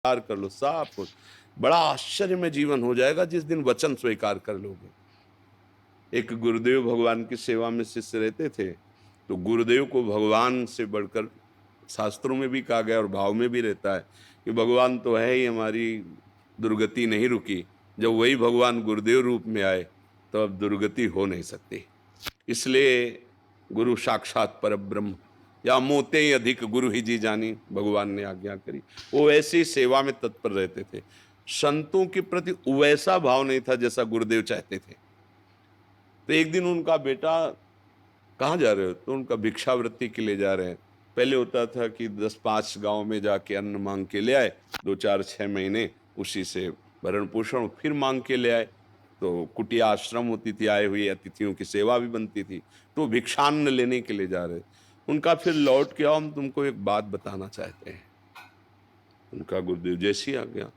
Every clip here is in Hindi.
स्वीकार कर लो, सब कुछ बड़ा आश्चर्य में जीवन हो जाएगा जिस दिन वचन स्वीकार कर लोगे। एक गुरुदेव भगवान की सेवा में शिष्य रहते थे, तो गुरुदेव को भगवान से बढ़कर शास्त्रों में भी कहा गया और भाव में भी रहता है कि भगवान तो है ही, हमारी दुर्गति नहीं रुकी। जब वही भगवान गुरुदेव रूप में आए तो अब दुर्गति हो नहीं सकती। इसलिए गुरु साक्षात पर ब्रह्म, या मोते ही अधिक गुरु ही जी जानी, भगवान ने आज्ञा करी। वो ऐसी सेवा में तत्पर रहते थे, संतों के प्रति वैसा भाव नहीं था जैसा गुरुदेव चाहते थे। तो एक दिन उनका बेटा, कहाँ जा रहे हो? तो उनका भिक्षावृत्ति के लिए जा रहे हैं। पहले होता था कि 10-5 गांव में जाके अन्न मांग के ले आए, 2-4-6 महीने उसी से भरण पोषण, फिर मांग के ले आए। तो कुटिया आश्रम होती थी, आए हुए अतिथियों की सेवा भी बनती थी। तो भिक्षान्न लेने के लिए जा रहे। उनका फिर लौट के आओ, हम तुमको एक बात बताना चाहते हैं। उनका गुरुदेव जैसी आ गया।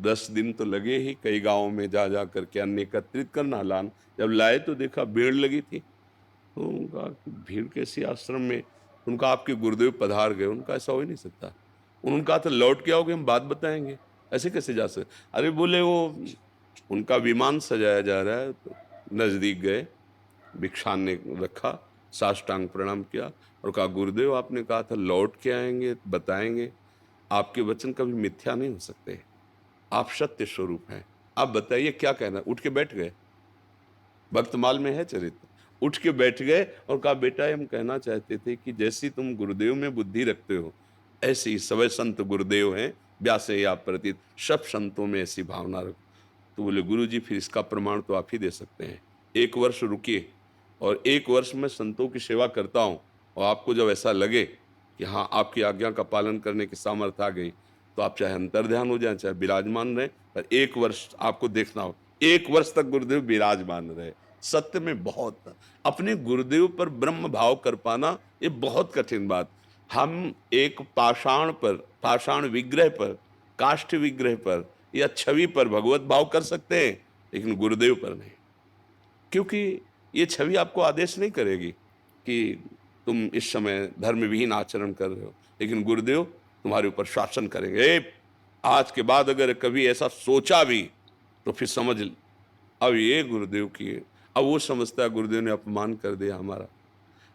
10 दिन तो लगे ही, कई गाँव में जा जा करके अन्न एकत्रित करना, लान। जब लाए तो देखा भीड़ लगी थी। तो उनका भीड़ कैसी आश्रम में? उनका आपके गुरुदेव पधार गए। उनका ऐसा हो ही नहीं सकता। उनका तो लौट के आओगे, हम बात बताएंगे, ऐसे कैसे जा सकते? अरे बोले वो उनका विमान सजाया जा रहा है। तो नजदीक गए, भिक्षान ने रखा, साष्टांग प्रणाम किया और कहा गुरुदेव आपने कहा था लौट के आएंगे, बताएंगे, आपके वचन कभी मिथ्या नहीं हो सकते, आप सत्य स्वरूप हैं, आप बताइए क्या कहना। उठ के बैठ गए, भक्तमाल में है चरित्र। उठ के बैठ गए और कहा बेटा हम कहना चाहते थे कि जैसी तुम गुरुदेव में बुद्धि रखते हो, ऐसे ही सवै संत गुरुदेव हैं, व्यासे या प्रतीत, सब संतों में ऐसी भावना रखो। तो बोले गुरु जी फिर इसका प्रमाण तो आप ही दे सकते हैं। 1 वर्ष रुकिए और 1 वर्ष में संतों की सेवा करता हूँ, और आपको जब ऐसा लगे कि हाँ आपकी आज्ञा का पालन करने की सामर्थ्य आ गई, तो आप चाहे अंतर्ध्यान हो जाए, चाहे विराजमान रहे, पर 1 वर्ष आपको देखना हो। 1 वर्ष तक गुरुदेव विराजमान रहे। सत्य में बहुत, अपने गुरुदेव पर ब्रह्म भाव कर पाना ये बहुत कठिन बात। हम एक पाषाण पर, पाषाण विग्रह पर, काष्ठ विग्रह पर या छवि पर भगवत भाव कर सकते हैं, लेकिन गुरुदेव पर नहीं। क्योंकि ये छवि आपको आदेश नहीं करेगी कि तुम इस समय धर्म विहीन आचरण कर रहे हो, लेकिन गुरुदेव तुम्हारे ऊपर शासन करेंगे। आज के बाद अगर कभी ऐसा सोचा भी तो फिर समझ अब ये गुरुदेव की, अब वो समझता है गुरुदेव ने अपमान कर दिया हमारा।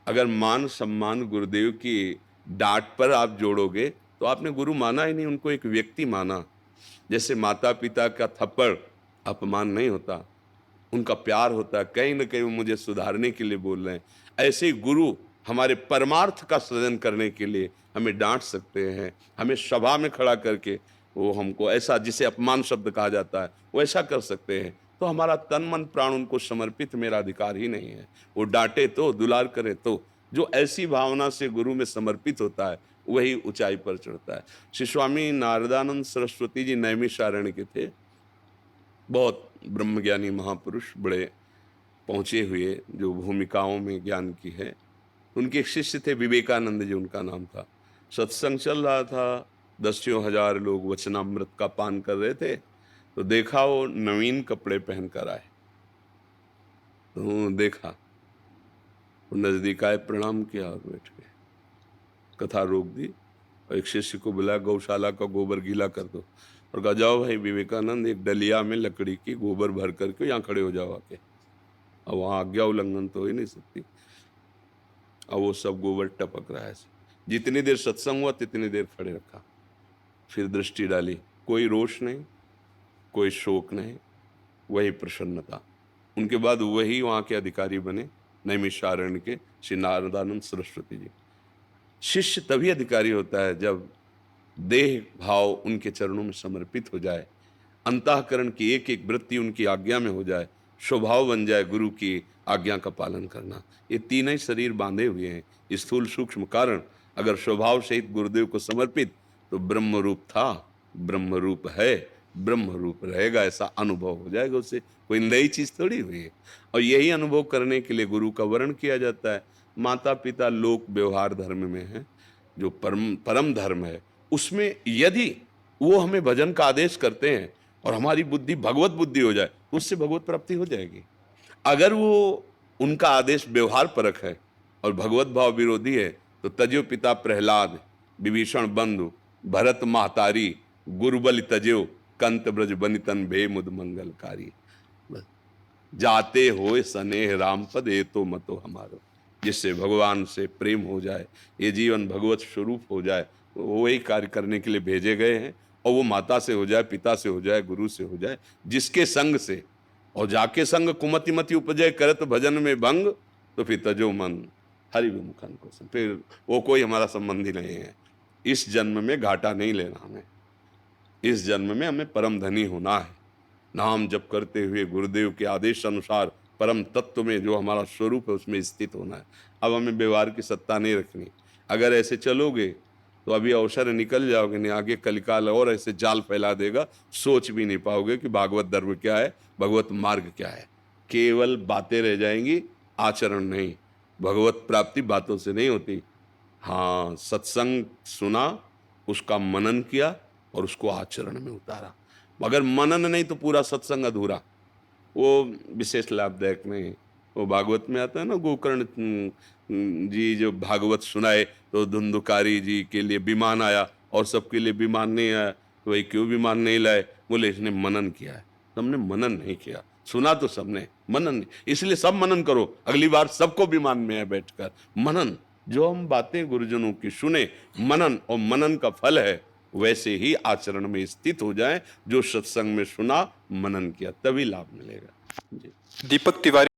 अगर मान सम्मान गुरुदेव की डांट पर आप जोड़ोगे तो आपने गुरु माना ही नहीं, उनको एक व्यक्ति माना। जैसे माता पिता का थप्पड़ अपमान नहीं होता, उनका प्यार होता है, कहीं ना कहीं वो मुझे सुधारने के लिए बोल रहे हैं। ऐसे ही गुरु हमारे परमार्थ का सृजन करने के लिए हमें डांट सकते हैं, हमें सभा में खड़ा करके वो हमको ऐसा, जिसे अपमान शब्द कहा जाता है, वो ऐसा कर सकते हैं। तो हमारा तन मन प्राण उनको समर्पित मेरा अधिकार ही नहीं है। वो डांटे तो, दुलार करे तो, जो ऐसी भावना से गुरु में समर्पित होता है वही ऊंचाई पर चढ़ता है। श्री स्वामी नारदानंद सरस्वती जी नैमिषारण्य के थे, बहुत ब्रह्मज्ञानी महापुरुष, बड़े पहुँचे हुए, जो भूमिकाओं में ज्ञान की है। उनके एक शिष्य थे विवेकानंद जी, उनका नाम था। सत्संग चल रहा था, 10 हजार लोग वचनामृत का पान कर रहे थे। तो देखा वो नवीन कपड़े पहन कर आए। तो देखा, वो नजदीक आए, प्रणाम किया और बैठ गए। कथा रोक दी और एक शिष्य को बुलाया, गौशाला का गोबर गीला कर दो, और कहा जाओ भाई विवेकानंद, एक डलिया में लकड़ी की गोबर भर करके यहाँ खड़े हो जाओ आके। अब वहाँ आज्ञा उल्लंघन तो हो ही नहीं सकती। अब वो सब गोबर टपक रहा है। जितनी देर सत्संग हुआ तितनी देर खड़े रखा, फिर दृष्टि डाली, कोई रोष नहीं, कोई शोक नहीं, वही प्रसन्नता। उनके बाद वही वहाँ के अधिकारी बने, नैमिषारण्य के श्री नारदानंद सरस्वती जी। शिष्य तभी अधिकारी होता है जब देह भाव उनके चरणों में समर्पित हो जाए, अंतःकरण की एक एक वृत्ति उनकी आज्ञा में हो जाए, स्वभाव बन जाए गुरु की आज्ञा का पालन करना। ये तीन ही शरीर बांधे हुए हैं, स्थूल सूक्ष्म कारण। अगर स्वभाव सहित गुरुदेव को समर्पित, तो ब्रह्म रूप था, ब्रह्म रूप है, ब्रह्म रूप रहेगा, ऐसा अनुभव हो जाएगा। उससे कोई नई चीज थोड़ी हुई है। और यही अनुभव करने के लिए गुरु का वर्ण किया जाता है। माता पिता लोक व्यवहार धर्म में है, जो परम धर्म है, उसमें यदि वो हमें भजन का आदेश करते हैं और हमारी बुद्धि भगवत बुद्धि हो जाए, तो उससे भगवत प्राप्ति हो जाएगी। अगर वो उनका आदेश व्यवहार परक है और भगवत भाव विरोधी है, तो तजो पिता प्रहलाद, विभीषण बंधु, भरत महतारी, गुरुबल तजो कंत ब्रज बनितन भे मुद मंगलकारी। जाते हो स्नेह राम पद ये तो मतो हमारो, जिससे भगवान से प्रेम हो जाए, ये जीवन भगवत स्वरूप हो जाए, वो वही कार्य करने के लिए भेजे गए हैं। और वो माता से हो जाए, पिता से हो जाए, गुरु से हो जाए, जिसके संग से। और जाके संग कुमति मति उपजय करत भजन में भंग, तो फिर तजो मन हरि विमुखन को संग। फिर वो कोई हमारा संबंधी नहीं है। इस जन्म में घाटा नहीं लेना हमें, इस जन्म में हमें परम धनी होना है। नाम जप करते हुए गुरुदेव के आदेश अनुसार परम तत्व में जो हमारा स्वरूप है उसमें स्थित होना है। अब हमें व्यवहार की सत्ता नहीं रखनी। अगर ऐसे चलोगे तो अभी अवसर निकल जाओगे, नहीं आगे कलिकाल और ऐसे जाल फैला देगा, सोच भी नहीं पाओगे कि भागवत धर्म क्या है, भगवत मार्ग क्या है। केवल बातें रह जाएंगी, आचरण नहीं। भगवत प्राप्ति बातों से नहीं होती। हाँ, सत्संग सुना, उसका मनन किया और उसको आचरण में उतारा। अगर मनन नहीं तो पूरा सत्संग अधूरा, वो विशेष लाभदायक नहीं। वो भागवत में आता है ना, गोकर्ण जी जो भागवत सुनाए तो धुंधुकारी जी के लिए विमान आया और सबके लिए विमान नहीं आया। तो भाई क्यों विमान नहीं लाए? बोले इसने मनन किया है। हमने मनन नहीं किया, सुना तो सबने, मनन नहीं। इसलिए सब मनन करो, अगली बार सबको विमान में है बैठकर मनन। जो हम बातें गुरुजनों की सुने, मनन, और मनन का फल है वैसे ही आचरण में स्थित हो जाए। जो सत्संग में सुना, मनन किया, तभी लाभ मिलेगा जी। दीपक तिवारी